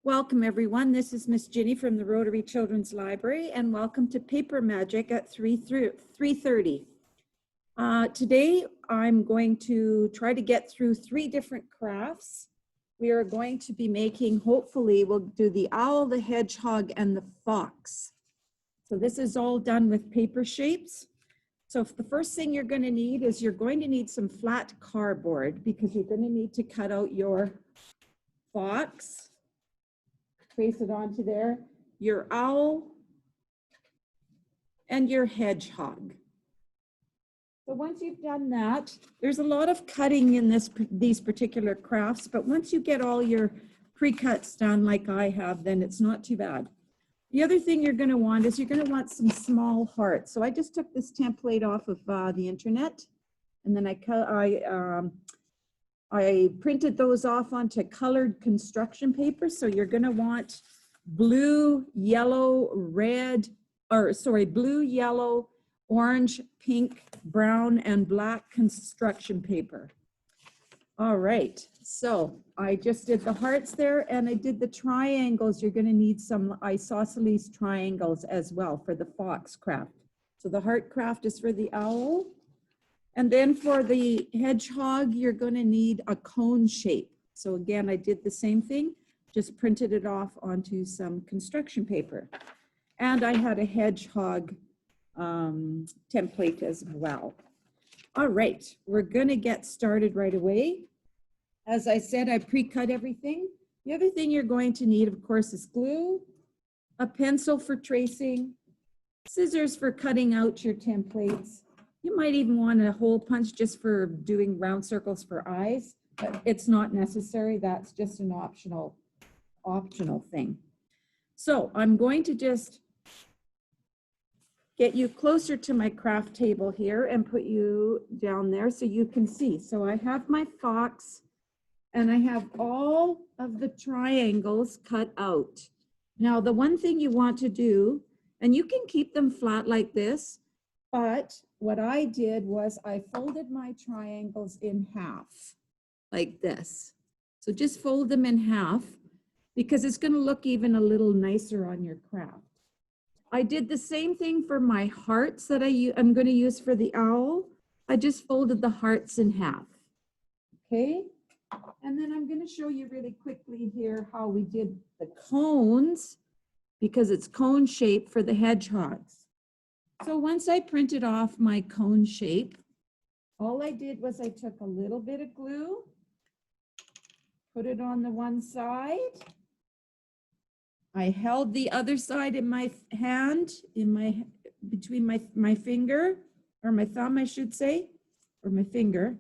Welcome everyone. This is Miss Ginny from the Rotary Children's Library and welcome to Paper Magic at 3:30. Today I'm going to try to get through 3 different crafts. We are going to be making, hopefully we'll do the owl, the hedgehog, and the fox. So this is all done with paper shapes. So if the first thing you're going to need is you're going to need some flat cardboard because you're going to need to cut out your fox. Trace it onto there, your owl, and your hedgehog. So once you've done that, there's a lot of cutting in these particular crafts, but once you get all your pre-cuts done like I have, then it's not too bad. The other thing you're going to want is you're going to want some small hearts. So I just took this template off of the internet, and then I printed those off onto colored construction paper. So you're going to want blue, yellow, blue, yellow, orange, pink, brown, and black construction paper. All right, so I just did the hearts there and I did the triangles. You're going to need some isosceles triangles as well for the fox craft. So the heart craft is for the owl. And then for the hedgehog, you're going to need a cone shape. So again, I did the same thing, just printed it off onto some construction paper. And I had a hedgehog template as well. All right, we're going to get started right away. As I said, I pre-cut everything. The other thing you're going to need, of course, is glue, a pencil for tracing, scissors for cutting out your templates. You might even want a hole punch just for doing round circles for eyes, but it's not necessary. That's just an optional thing. So I'm going to just get you closer to my craft table here and put you down there so you can see. So I have my fox and I have all of the triangles cut out. Now, the one thing you want to do, and you can keep them flat like this, but what I did was I folded my triangles in half like this. So just fold them in half because it's going to look even a little nicer on your craft. I did the same thing for my hearts that I'm going to use for the owl. I just folded the hearts in half. Okay. And then I'm going to show you really quickly here how we did the cones because it's cone shape for the hedgehogs. So once I printed off my cone shape, all I did was I took a little bit of glue, put it on the one side. I held the other side in my hand, between my finger, or my thumb, I should say, or my finger.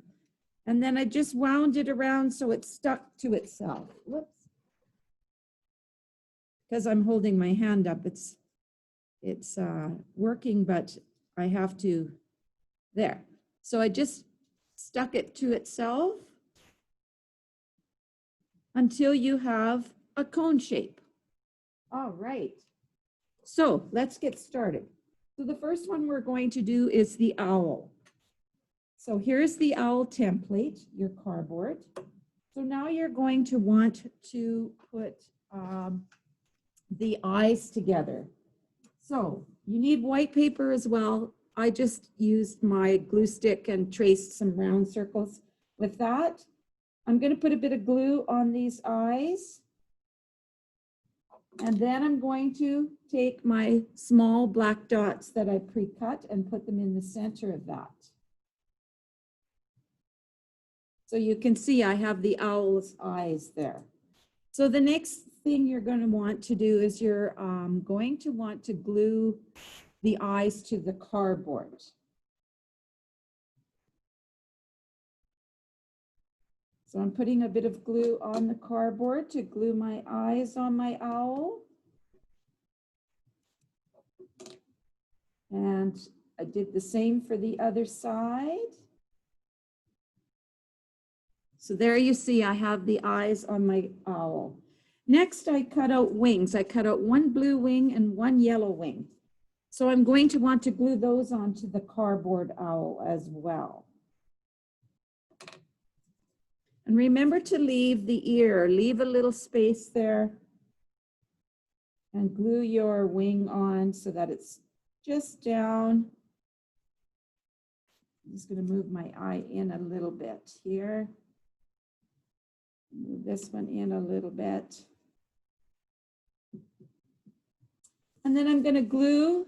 And then I just wound it around so it stuck to itself. Whoops. Because I'm holding my hand up, it's working, but I have to, there. So I just stuck it to itself until you have a cone shape. All right, so let's get started. So the first one we're going to do is the owl. So here's the owl template, your cardboard. So now you're going to want to put the eyes together. So you need white paper as well. I just used my glue stick and traced some round circles with that. I'm going to put a bit of glue on these eyes. And then I'm going to take my small black dots that I pre-cut and put them in the center of that. So you can see I have the owl's eyes there. So the next thing you're going to want to do is you're going to want to glue the eyes to the cardboard. So I'm putting a bit of glue on the cardboard to glue my eyes on my owl. And I did the same for the other side. So there you see I have the eyes on my owl. Next, I cut out wings. I cut out one blue wing and one yellow wing. So I'm going to want to glue those onto the cardboard owl as well. And remember to leave the ear, leave a little space there and glue your wing on so that it's just down. I'm just going to move my eye in a little bit here. Move this one in a little bit. And then I'm going to glue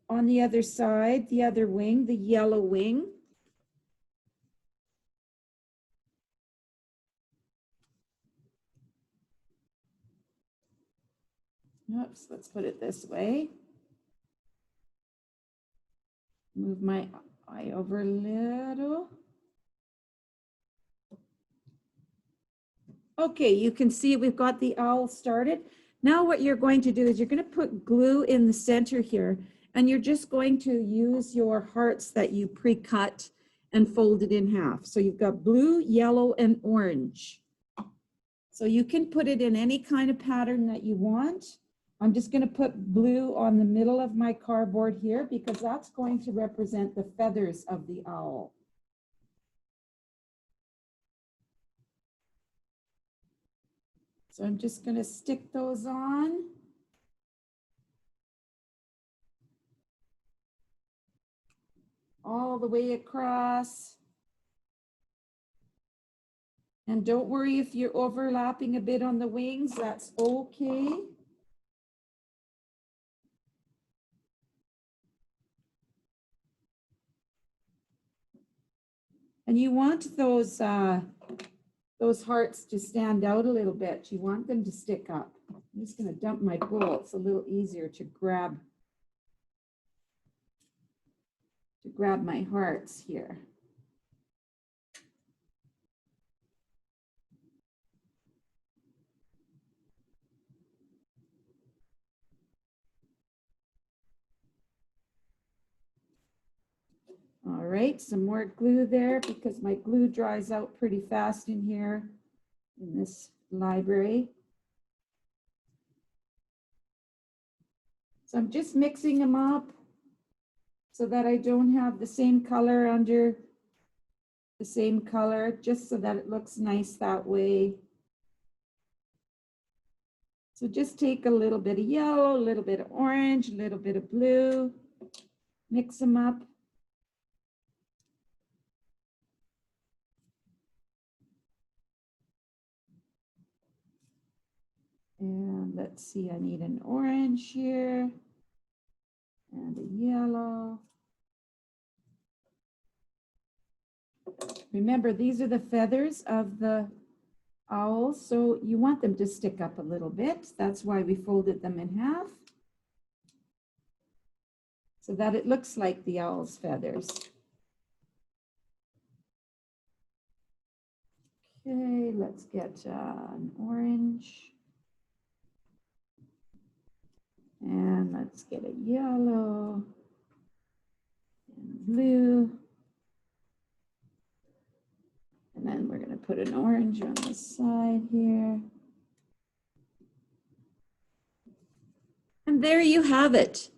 on the other side, the other wing, the yellow wing. Oops, let's put it this way. Move my eye over a little. Okay, you can see we've got the owl started. Now what you're going to do is you're going to put glue in the center here, and you're just going to use your hearts that you pre-cut and folded in half. So you've got blue, yellow, and orange. So you can put it in any kind of pattern that you want. I'm just going to put blue on the middle of my cardboard here because that's going to represent the feathers of the owl. So I'm just going to stick those on. All the way across. And don't worry if you're overlapping a bit on the wings, that's okay. And you want those hearts to stand out a little bit. You want them to stick up. I'm just going to dump my bowl. It's a little easier to grab my hearts here. All right, some more glue there because my glue dries out pretty fast in here in this library. So I'm just mixing them up so that I don't have the same color under the same color, just so that it looks nice that way. So just take a little bit of yellow, a little bit of orange, a little bit of blue, mix them up. And let's see, I need an orange here and a yellow. Remember, these are the feathers of the owl, so you want them to stick up a little bit. That's why we folded them in half, so that it looks like the owl's feathers. Okay, let's get an orange. And let's get a yellow and blue. And then we're going to put an orange on the side here. And there you have it.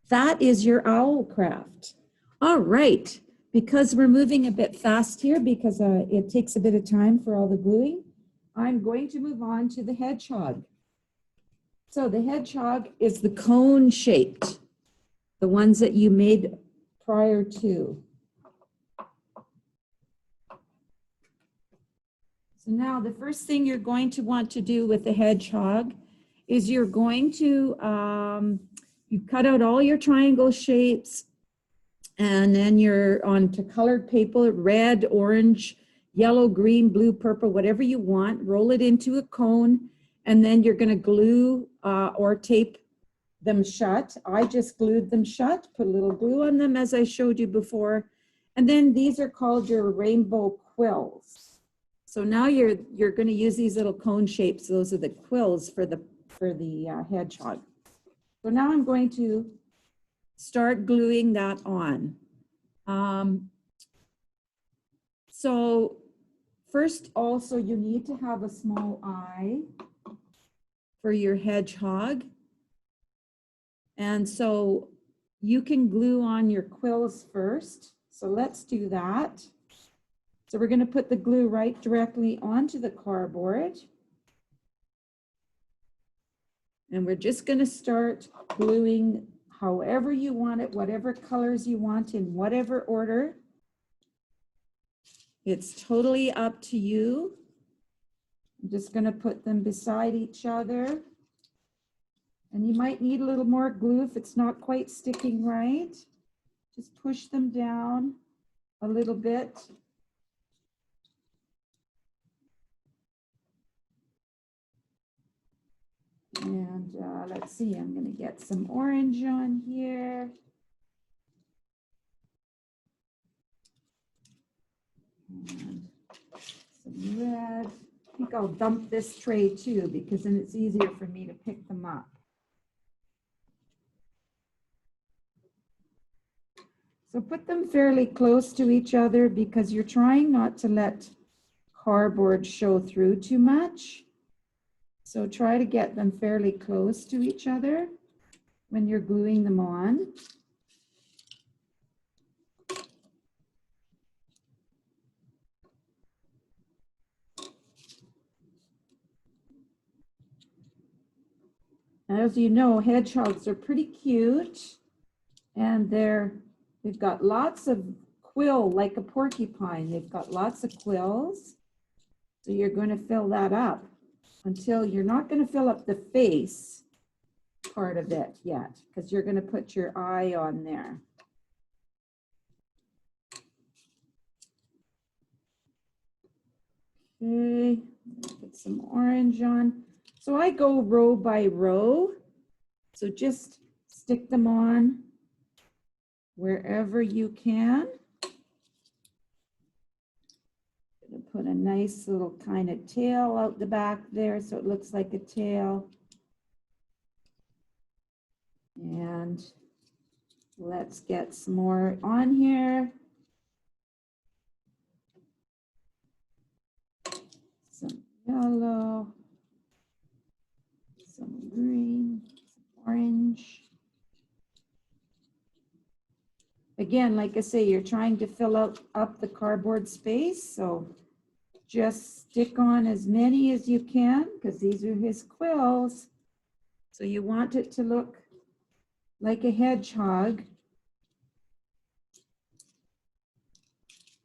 That is your owl craft. All right. Because we're moving a bit fast here because it takes a bit of time for all the gluing, I'm going to move on to the hedgehog. So the hedgehog is the cone shaped, the ones that you made prior to. So now the first thing you're going to want to do with the hedgehog is you're going to, you cut out all your triangle shapes, and then you're on to colored paper, red, orange, yellow, green, blue, purple, whatever you want, roll it into a cone, and then you're going to glue or tape them shut. I just glued them shut, put a little glue on them as I showed you before. And then these are called your rainbow quills. So now you're going to use these little cone shapes. Those are the quills for the hedgehog. So now I'm going to start gluing that on. So first also you need to have a small eye for your hedgehog. And so you can glue on your quills first. So let's do that. So we're going to put the glue right directly onto the cardboard. And we're just going to start gluing however you want it, whatever colors you want, in whatever order. It's totally up to you. I'm just going to put them beside each other. And you might need a little more glue if it's not quite sticking right. Just push them down a little bit. And let's see, I'm going to get some orange on here. And some red. I think I'll dump this tray too, because then it's easier for me to pick them up. So put them fairly close to each other because you're trying not to let cardboard show through too much. So try to get them fairly close to each other when you're gluing them on. As you know, hedgehogs are pretty cute, and they've got lots of quill, like a porcupine. They've got lots of quills. So you're going to fill that up until you're not going to fill up the face part of it yet, because you're going to put your eye on there. Okay, put some orange on. So I go row by row. So just stick them on wherever you can. I'm going to put a nice little kind of tail out the back there so it looks like a tail. And let's get some more on here. Some yellow, some green, some orange. Again, like I say, you're trying to fill up the cardboard space, so just stick on as many as you can because these are his quills. So you want it to look like a hedgehog.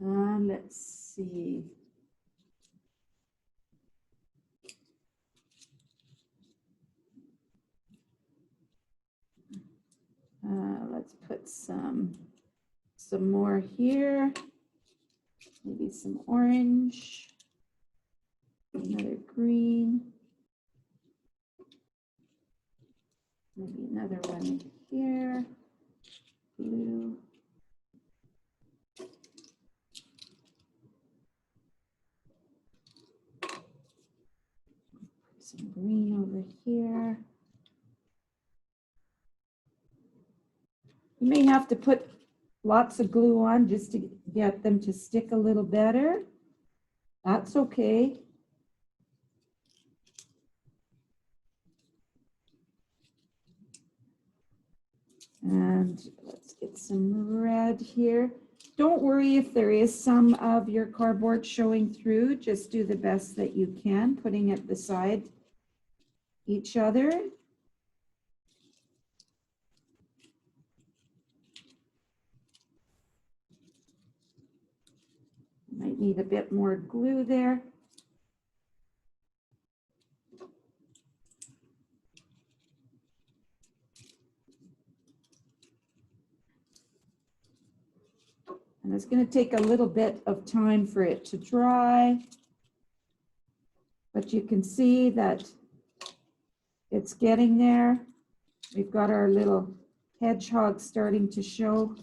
Let's see. Let's put some more here. Maybe some orange. Another green. Maybe another one here. Blue. Some green over here. You may have to put lots of glue on just to get them to stick a little better. That's okay. And let's get some red here. Don't worry if there is some of your cardboard showing through. Just do the best that you can, putting it beside each other. Might need a bit more glue there. And it's going to take a little bit of time for it to dry. But you can see that it's getting there. We've got our little hedgehog starting to show.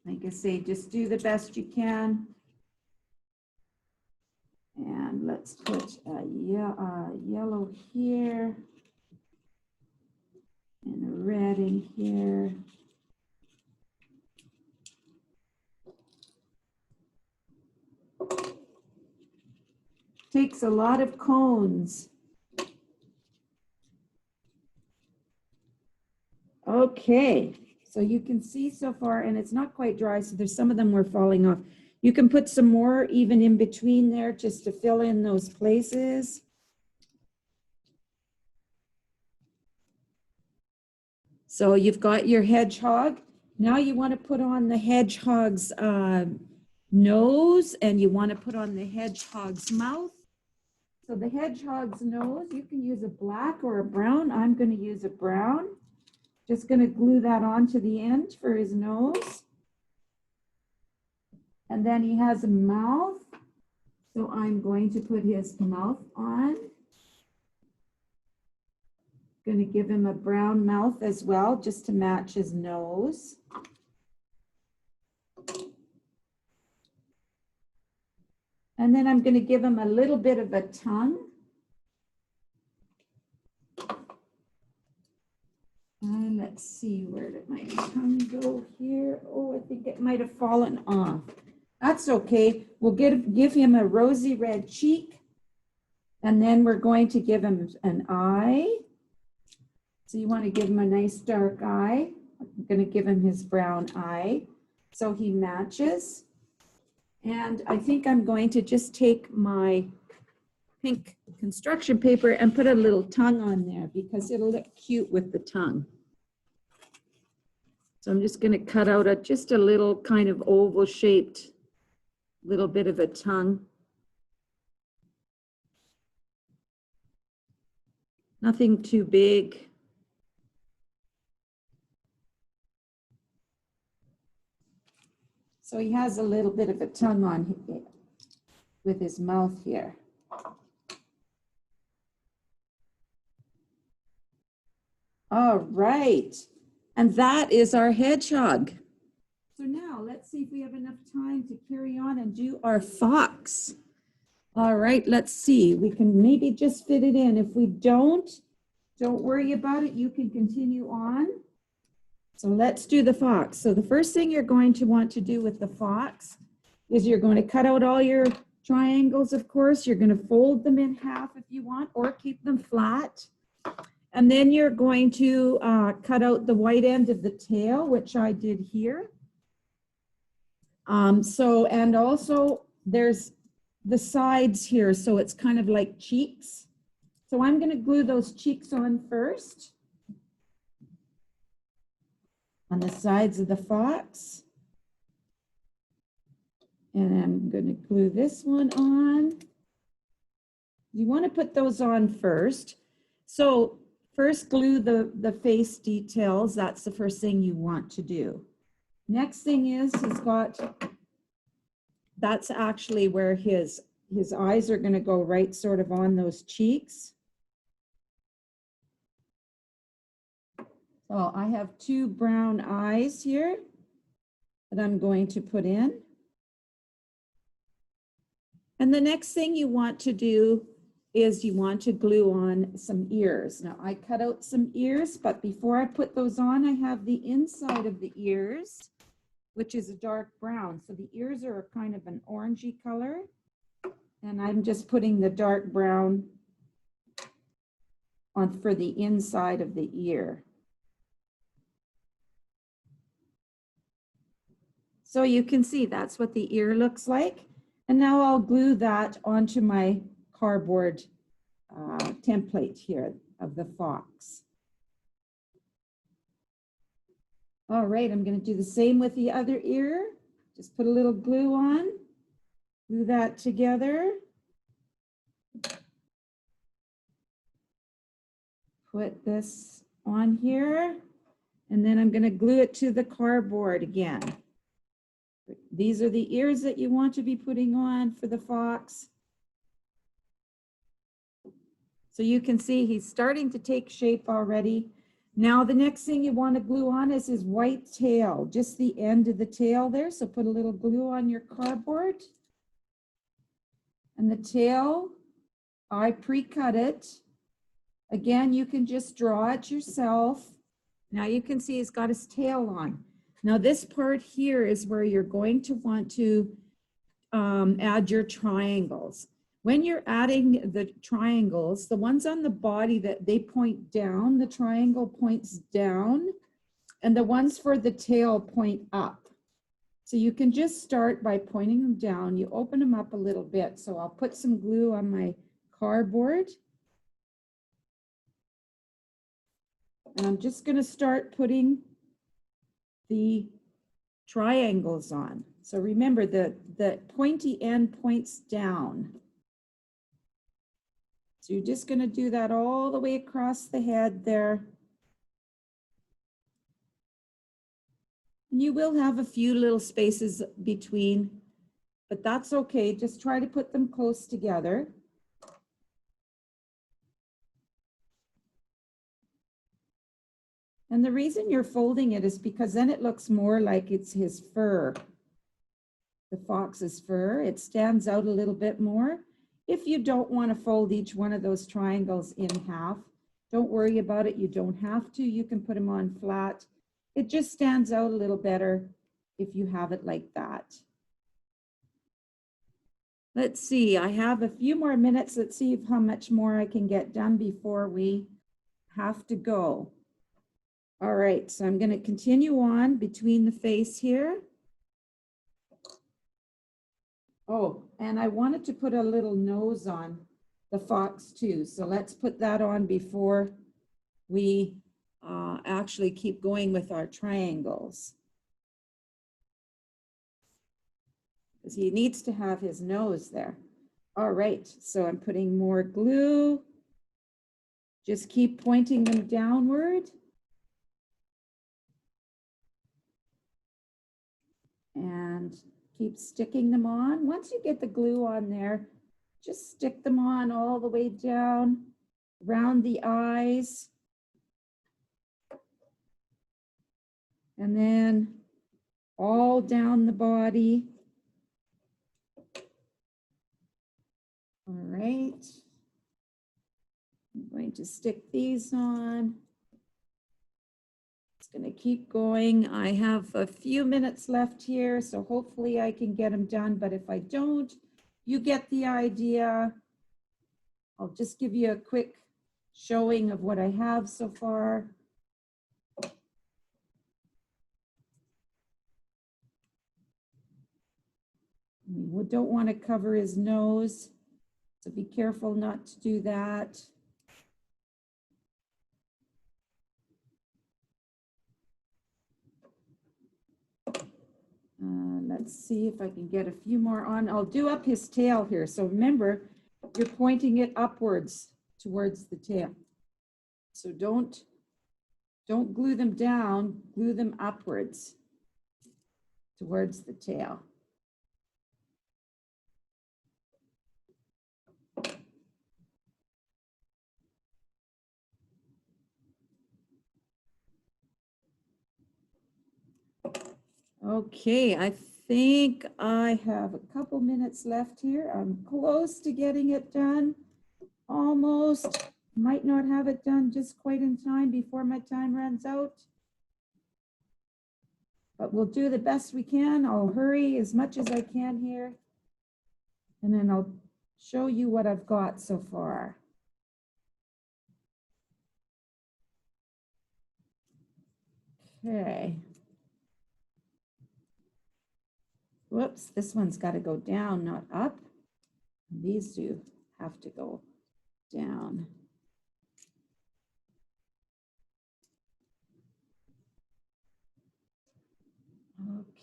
Like I say, just do the best you can. And let's put a yellow here and a red in here. Takes a lot of cones. Okay, So you can see so far, and it's not quite dry, so there's some of them were falling off. You can put some more even in between there just to fill in those places. So you've got your hedgehog. Now you want to put on the hedgehog's nose, and you want to put on the hedgehog's mouth. So the hedgehog's nose, you can use a black or a brown. I'm going to use a brown. Just going to glue that onto the end for his nose. And then he has a mouth. So I'm going to put his mouth on. Going to give him a brown mouth as well, just to match his nose. And then I'm going to give him a little bit of a tongue. Let's see, where did my tongue go here? Oh, I think it might have fallen off. That's okay. We'll give him a rosy red cheek. And then we're going to give him an eye. So you want to give him a nice dark eye. I'm going to give him his brown eye so he matches. And I think I'm going to just take my pink construction paper and put a little tongue on there because it'll look cute with the tongue. So I'm just going to cut out just a little kind of oval shaped little bit of a tongue. Nothing too big. So he has a little bit of a tongue on with his mouth here. All right. And that is our hedgehog. So now let's see if we have enough time to carry on and do our fox. All right, let's see. We can maybe just fit it in. If we don't worry about it. You can continue on. So let's do the fox. So the first thing you're going to want to do with the fox is you're going to cut out all your triangles, of course. You're going to fold them in half if you want, or keep them flat. And then you're going to cut out the white end of the tail, which I did here. And also there's the sides here, so it's kind of like cheeks. So I'm going to glue those cheeks on first. On the sides of the fox. And I'm going to glue this one on. You want to put those on first. So first glue the face details. That's the first thing you want to do. Next thing is that's actually where his eyes are going to go right sort of on those cheeks. So I have two brown eyes here that I'm going to put in. And the next thing you want to do is you want to glue on some ears. Now I cut out some ears, but before I put those on, I have the inside of the ears, which is a dark brown. So the ears are kind of an orangey color. And I'm just putting the dark brown on for the inside of the ear. So you can see that's what the ear looks like. And now I'll glue that onto my cardboard template here of the fox. All right, I'm going to do the same with the other ear. Just put a little glue on, glue that together. Put this on here, and then I'm going to glue it to the cardboard again. These are the ears that you want to be putting on for the fox. So you can see he's starting to take shape already. Now the next thing you want to glue on is his white tail, just the end of the tail there. So put a little glue on your cardboard. And the tail, I pre-cut it. Again, you can just draw it yourself. Now you can see he's got his tail on. Now this part here is where you're going to want to add your triangles. When you're adding the triangles, the ones on the body that they point down, the triangle points down, And the ones for the tail point up. So you can just start by pointing them down. You open them up a little bit. So I'll put some glue on my cardboard. And I'm just going to start putting the triangles on. So remember the pointy end points down. So you're just going to do that all the way across the head there. And you will have a few little spaces between, but that's okay. Just try to put them close together. And the reason you're folding it is because then it looks more like it's his fur, the fox's fur. It stands out a little bit more. If you don't want to fold each one of those triangles in half, don't worry about it. You don't have to. You can put them on flat. It just stands out a little better if you have it like that. Let's see, I have a few more minutes. Let's see how much more I can get done before we have to go. All right, so I'm going to continue on between the face here. Oh, and I wanted to put a little nose on the fox too. So let's put that on before we actually keep going with our triangles. Because he needs to have his nose there. All right, so I'm putting more glue. Just keep pointing them downward. And keep sticking them on. Once you get the glue on there, just stick them on all the way down, around the eyes. And then all down the body. All right. I'm going to stick these on. It's going to keep going. I have a few minutes left here, so hopefully I can get them done. But if I don't, you get the idea. I'll just give you a quick showing of what I have so far. We don't want to cover his nose, so be careful not to do that. Let's see if I can get a few more on. I'll do up his tail here. So remember, you're pointing it upwards towards the tail. So don't glue them down, glue them upwards towards the tail. Okay, I think I have a couple minutes left here. I'm close to getting it done. Almost. Might not have it done just quite in time before my time runs out. But we'll do the best we can. I'll hurry as much as I can here. And then I'll show you what I've got so far. Okay. Whoops, this one's got to go down, not up. These two have to go down.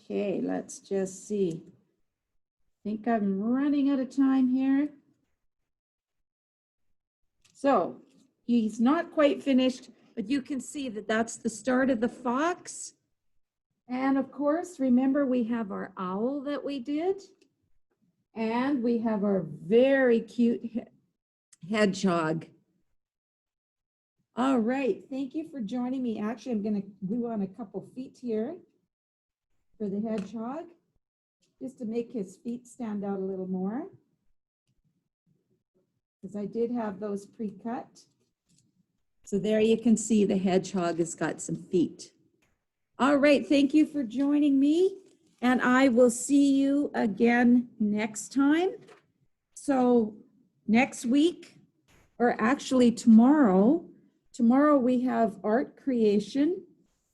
Okay, let's just see. I think I'm running out of time here. So he's not quite finished, but you can see that that's the start of the fox. And of course, remember we have our owl that we did, and we have our very cute hedgehog. All right, thank you for joining me. Actually, I'm going to glue on a couple feet here for the hedgehog, just to make his feet stand out a little more, because I did have those pre-cut. So there you can see the hedgehog has got some feet. All right, thank you for joining me, and I will see you again next time. So next week, or actually tomorrow we have art creation,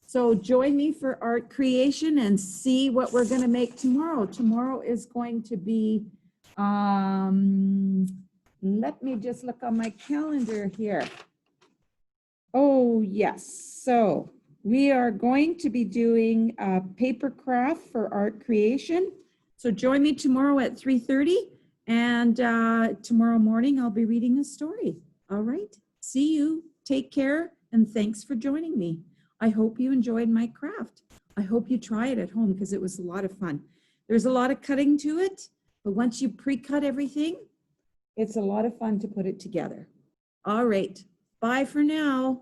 So join me for art creation and see what we're going to make tomorrow. Tomorrow is going to be, let me just look on my calendar here. Oh, yes. So we are going to be doing paper craft for art creation. So join me tomorrow at 3:30, and tomorrow morning I'll be reading a story. All right. See you. Take care, and thanks for joining me. I hope you enjoyed my craft. I hope you try it at home because it was a lot of fun. There's a lot of cutting to it, but once you pre-cut everything, it's a lot of fun to put it together. All right. Bye for now.